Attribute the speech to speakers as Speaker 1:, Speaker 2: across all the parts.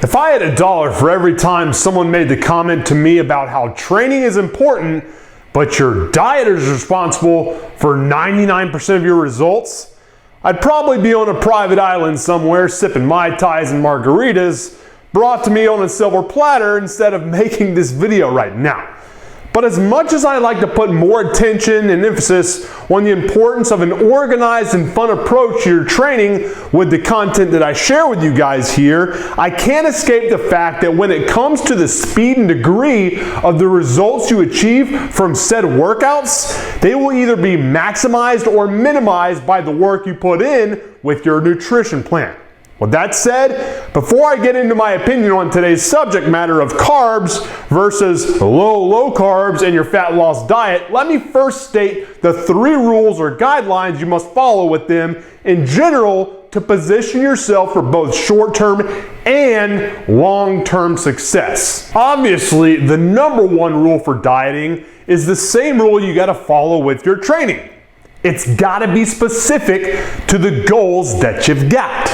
Speaker 1: If I had $1 for every time someone made the comment to me about how training is important, but your diet is responsible for 99% of your results, I'd probably be on a private island somewhere sipping Mai Tais and margaritas brought to me on a silver platter instead of making this video right now. But as much as I like to put more attention and emphasis on the importance of an organized and fun approach to your training with the content that I share with you guys here, I can't escape the fact that when it comes to the speed and degree of the results you achieve from said workouts, they will either be maximized or minimized by the work you put in with your nutrition plan. With that said, before I get into my opinion on today's subject matter of carbs versus low carbs in your fat loss diet, let me first state the 3 rules or guidelines you must follow with them in general to position yourself for both short-term and long-term success. Obviously, the number 1 rule for dieting is the same rule you gotta follow with your training. It's gotta be specific to the goals that you've got.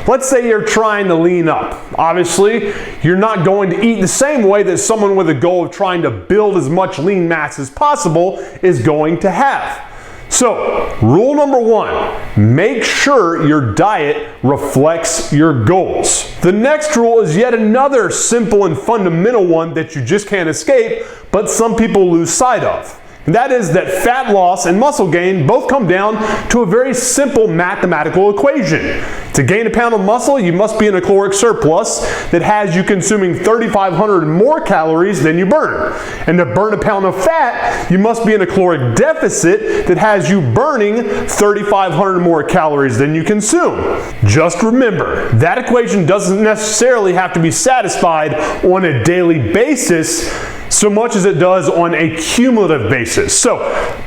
Speaker 1: Let's say you're trying to lean up. Obviously, you're not going to eat the same way that someone with a goal of trying to build as much lean mass as possible is going to have. So, rule number 1, make sure your diet reflects your goals. The next rule is yet another simple and fundamental one that you just can't escape, but some people lose sight of. And that is that fat loss and muscle gain both come down to a very simple mathematical equation. To gain a pound of muscle, you must be in a caloric surplus that has you consuming 3,500 more calories than you burn. And to burn a pound of fat, you must be in a caloric deficit that has you burning 3,500 more calories than you consume. Just remember, that equation doesn't necessarily have to be satisfied on a daily basis so much as it does on a cumulative basis. So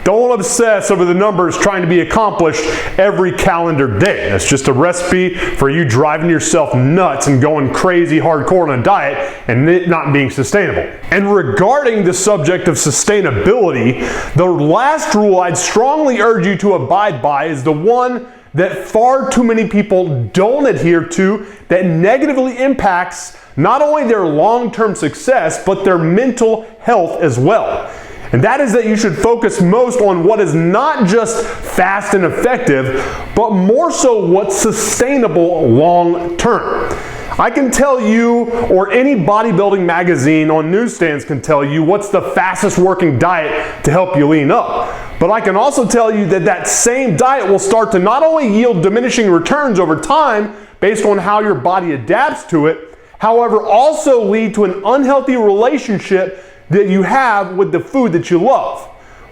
Speaker 1: don't obsess over the numbers trying to be accomplished every calendar day. That's just a recipe for you driving yourself nuts and going crazy hardcore on a diet and it not being sustainable. And regarding the subject of sustainability, the last rule I'd strongly urge you to abide by is the one that far too many people don't adhere to that negatively impacts not only their long-term success, but their mental health as well. And that is that you should focus most on what is not just fast and effective, but more so what's sustainable long-term. I can tell you, or any bodybuilding magazine on newsstands can tell you what's the fastest working diet to help you lean up. But I can also tell you that that same diet will start to not only yield diminishing returns over time based on how your body adapts to it, however, also lead to an unhealthy relationship that you have with the food that you love.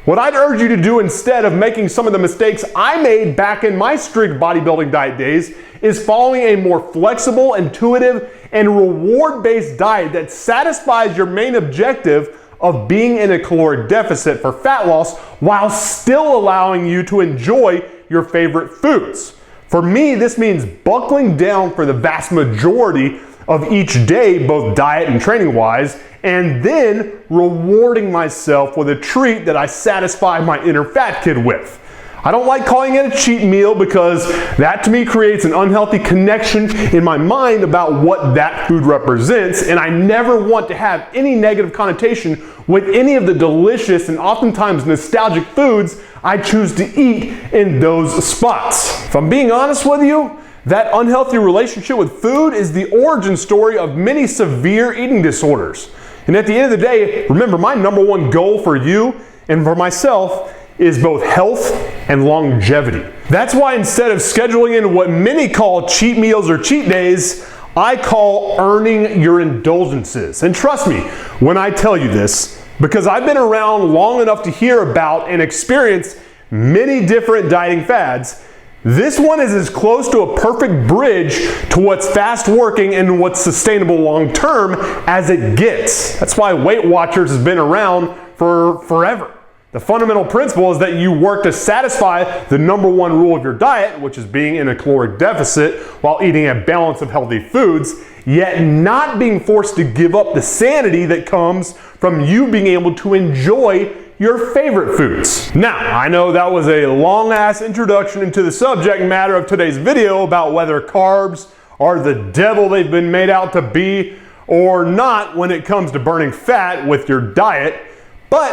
Speaker 1: What I'd urge you to do instead of making some of the mistakes I made back in my strict bodybuilding diet days is following a more flexible, intuitive, and reward-based diet that satisfies your main objective of being in a caloric deficit for fat loss while still allowing you to enjoy your favorite foods. For me, this means buckling down for the vast majority of each day, both diet and training wise, and then rewarding myself with a treat that I satisfy my inner fat kid with. I don't like calling it a cheat meal because that to me creates an unhealthy connection in my mind about what that food represents, and I never want to have any negative connotation with any of the delicious and oftentimes nostalgic foods I choose to eat in those spots. If I'm being honest with you, that unhealthy relationship with food is the origin story of many severe eating disorders. And at the end of the day, remember, my number 1 goal for you and for myself is both health and longevity. That's why instead of scheduling in what many call cheat meals or cheat days, I call earning your indulgences. And trust me when I tell you this, because I've been around long enough to hear about and experience many different dieting fads. This one is as close to a perfect bridge to what's fast working and what's sustainable long term as it gets. That's why Weight Watchers has been around for forever. The fundamental principle is that you work to satisfy the number 1 rule of your diet, which is being in a caloric deficit while eating a balance of healthy foods, yet not being forced to give up the sanity that comes from you being able to enjoy your favorite foods. Now, I know that was a long-ass introduction into the subject matter of today's video about whether carbs are the devil they've been made out to be or not when it comes to burning fat with your diet. But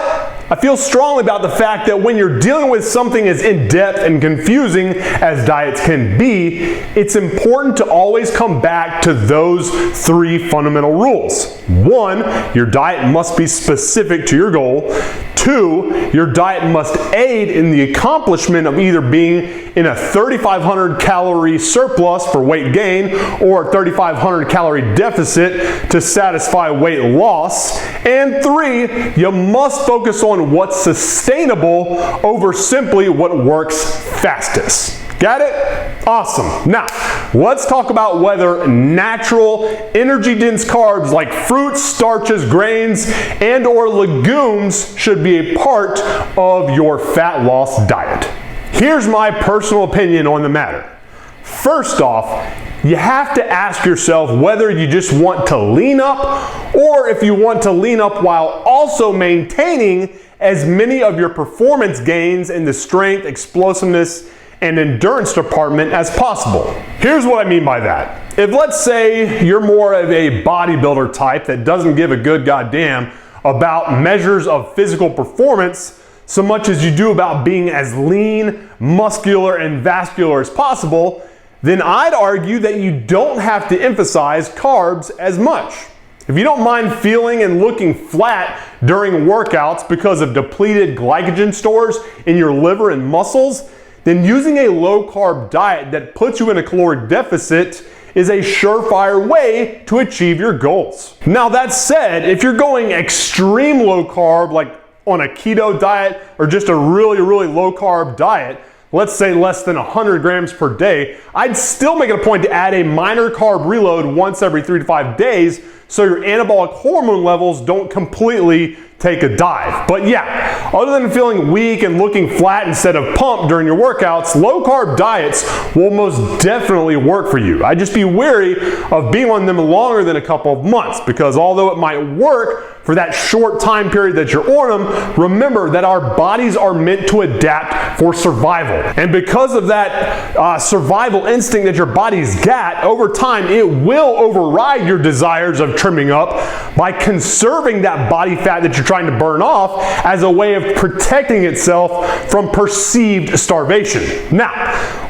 Speaker 1: I feel strongly about the fact that when you're dealing with something as in-depth and confusing as diets can be, it's important to always come back to those 3 fundamental rules. 1, your diet must be specific to your goal. 2, your diet must aid in the accomplishment of either being in a 3,500 calorie surplus for weight gain or a 3,500 calorie deficit to satisfy weight loss. And 3, you must focus on what's sustainable over simply what works fastest. Got it? Awesome. Now, let's talk about whether natural, energy-dense carbs like fruits, starches, grains, and or legumes should be a part of your fat loss diet. Here's my personal opinion on the matter. First off, you have to ask yourself whether you just want to lean up or if you want to lean up while also maintaining as many of your performance gains in the strength, explosiveness, and endurance department as possible. Here's what I mean by that. If let's say you're more of a bodybuilder type that doesn't give a good goddamn about measures of physical performance so much as you do about being as lean, muscular, and vascular as possible, then I'd argue that you don't have to emphasize carbs as much. If you don't mind feeling and looking flat during workouts because of depleted glycogen stores in your liver and muscles, then using a low-carb diet that puts you in a caloric deficit is a surefire way to achieve your goals. Now that said, if you're going extreme low-carb, like on a keto diet or just a really low-carb diet, let's say less than 100 grams per day, I'd still make it a point to add a minor carb reload once every 3 to 5 days so your anabolic hormone levels don't completely take a dive. But yeah, other than feeling weak and looking flat instead of pumped during your workouts, low carb diets will most definitely work for you. I'd just be wary of being on them longer than a couple of months, because although it might work for that short time period that you're on them, remember that our bodies are meant to adapt for survival. And because of that survival instinct that your body's got, over time it will override your desires of trimming up by conserving that body fat that you're trying to burn off as a way of protecting itself from perceived starvation. Now,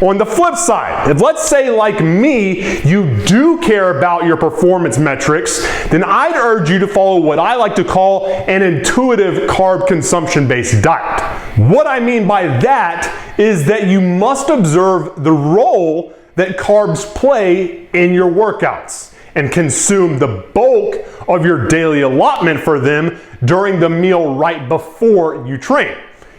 Speaker 1: on the flip side, if let's say like me, you do care about your performance metrics, then I'd urge you to follow what I like to call an intuitive carb consumption based diet. What I mean by that is that you must observe the role that carbs play in your workouts and consume the bulk of your daily allotment for them during the meal right before you train.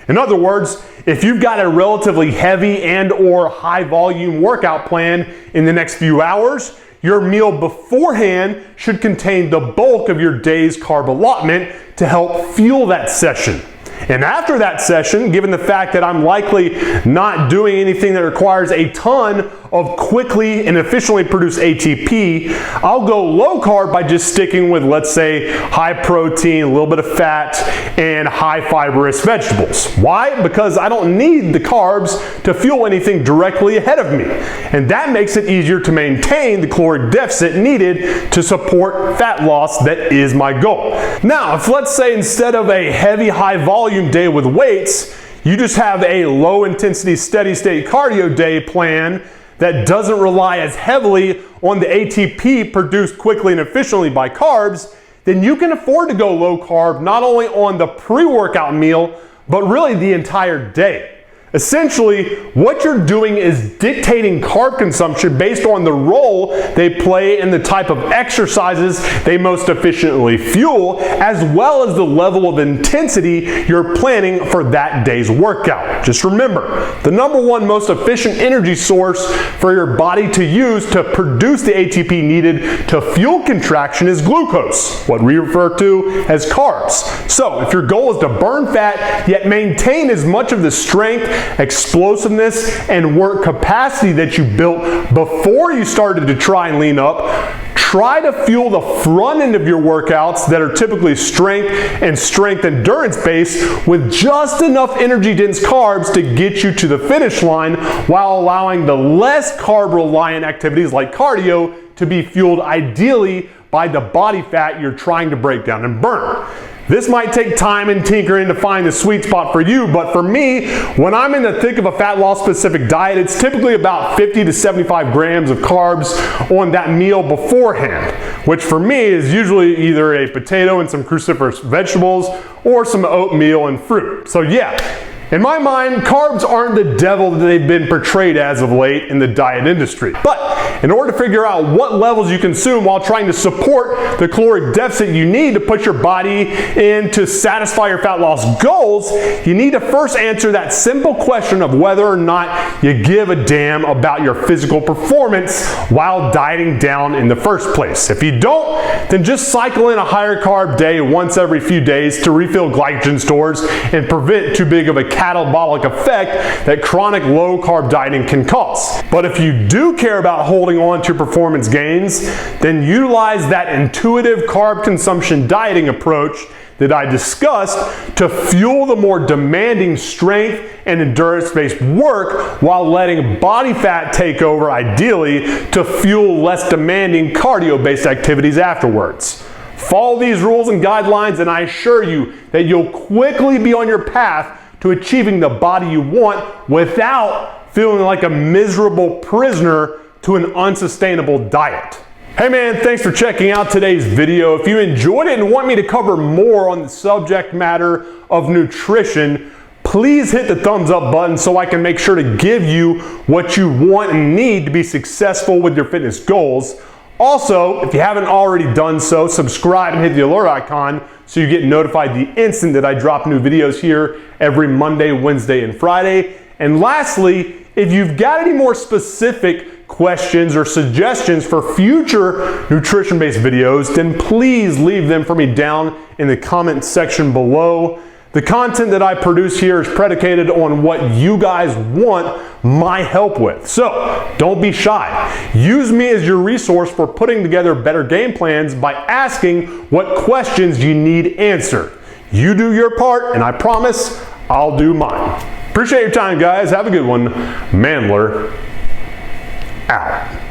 Speaker 1: In other words, if you've got a relatively heavy and or high volume workout plan in the next few hours, your meal beforehand should contain the bulk of your day's carb allotment to help fuel that session. And after that session, given the fact that I'm likely not doing anything that requires a ton of quickly and efficiently produced ATP, I'll go low carb by just sticking with, let's say, high protein, a little bit of fat, and high fibrous vegetables. Why? Because I don't need the carbs to fuel anything directly ahead of me. And that makes it easier to maintain the caloric deficit needed to support fat loss that is my goal. Now, if let's say instead of a heavy, high volume day with weights, you just have a low intensity steady state cardio day plan that doesn't rely as heavily on the ATP produced quickly and efficiently by carbs, then you can afford to go low carb not only on the pre-workout meal, but really the entire day. Essentially, what you're doing is dictating carb consumption based on the role they play in the type of exercises they most efficiently fuel, as well as the level of intensity you're planning for that day's workout. Just remember, the number one most efficient energy source for your body to use to produce the ATP needed to fuel contraction is glucose, what we refer to as carbs. So, if your goal is to burn fat, yet maintain as much of the strength, explosiveness, and work capacity that you built before you started to try and lean up, Try to fuel the front end of your workouts that are typically strength endurance based with just enough energy dense carbs to get you to the finish line, while allowing the less carb reliant activities like cardio to be fueled ideally by the body fat you're trying to break down and burn. This might take time and tinkering to find the sweet spot for you, but for me, when I'm in the thick of a fat loss specific diet, it's typically about 50 to 75 grams of carbs on that meal beforehand, which for me is usually either a potato and some cruciferous vegetables or some oatmeal and fruit. So yeah, in my mind, carbs aren't the devil that they've been portrayed as of late in the diet industry. But in order to figure out what levels you consume while trying to support the caloric deficit you need to put your body in to satisfy your fat loss goals, you need to first answer that simple question of whether or not you give a damn about your physical performance while dieting down in the first place. If you don't, then just cycle in a higher carb day once every few days to refill glycogen stores and prevent too big of a catabolic effect that chronic low carb dieting can cause. But if you do care about holding on to your performance gains, then utilize that intuitive carb consumption dieting approach that I discussed to fuel the more demanding strength and endurance-based work while letting body fat take over, ideally, to fuel less demanding cardio-based activities afterwards. Follow these rules and guidelines and I assure you that you'll quickly be on your path to achieving the body you want without feeling like a miserable prisoner to an unsustainable diet. Hey man, thanks for checking out today's video. If you enjoyed it and want me to cover more on the subject matter of nutrition, please hit the thumbs up button so I can make sure to give you what you want and need to be successful with your fitness goals. Also, if you haven't already done so, subscribe and hit the alert icon so you get notified the instant that I drop new videos here every Monday, Wednesday, and Friday. And lastly, if you've got any more specific questions or suggestions for future nutrition-based videos, then please leave them for me down in the comment section below. The content that I produce here is predicated on what you guys want my help with. So don't be shy. Use me as your resource for putting together better game plans by asking what questions you need answered. You do your part and I promise I'll do mine. Appreciate your time, guys. Have a good one. MANdler out.